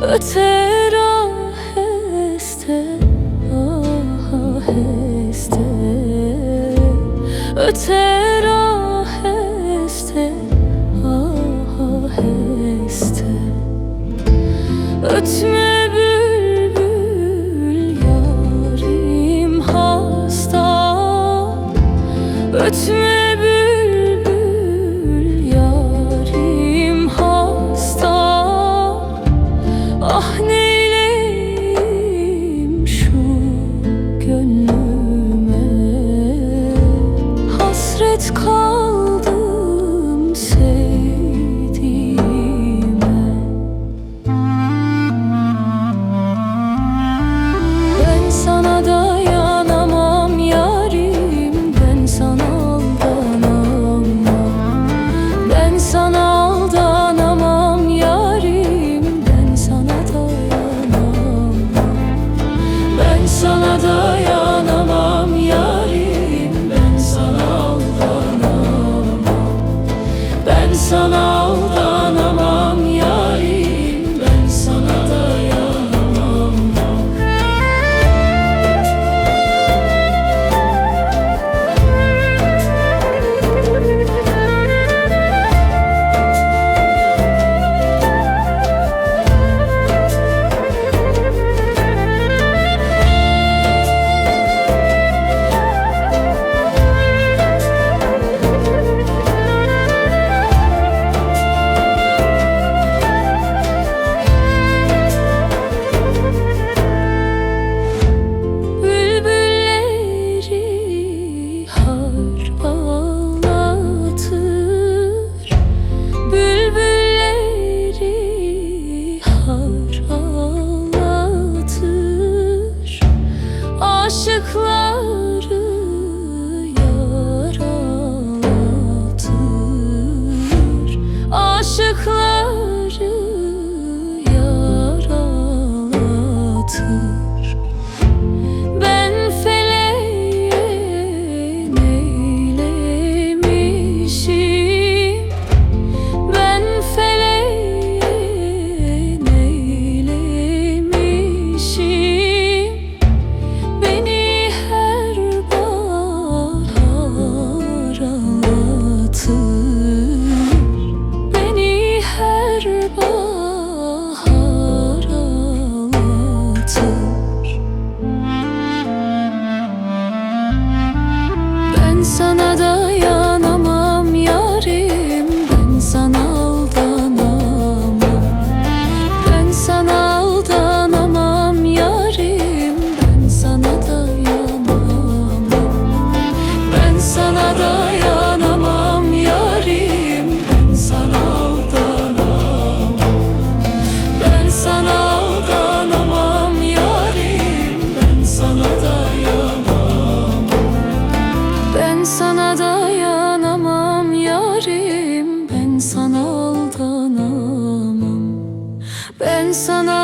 öter aheste, aheste, öter aheste, aheste. Ötme bülbül yarim hasta, ötme bülbül yarim hasta. Ah neyleyim şu gönlüme, hasret kaldım sevdiğime. Ben sana dayanamam yarim, ben sana aldanamam. Ben sana aldanamam yarim, ben sana dayanamam. Ben sana dayanamam yarim, ben sana aldanamam. Ben sana aldanamam yarim, ben sana dayanamam. Bülbülleri har ağlatır, bülbülleri har ağlatır. Aşıkları yar ağlatır, aşıkları yar ağlatır. Ben feleğe neylemişim, ben feleğe neylemişim. Beni her bahar ağlatır, beni her bahar ağlatır. Ben sana dayanamam yarim, ben sana aldanamam. Ben sana aldanamam yarim, ben sana dayanamam. Ben sana dayanamam yarim, ben sana aldanamam. Ben sana aldanamam yarim, ben sana dayanamam. Ben sana dayanamam yarim, ben sana aldanamam. Ben sana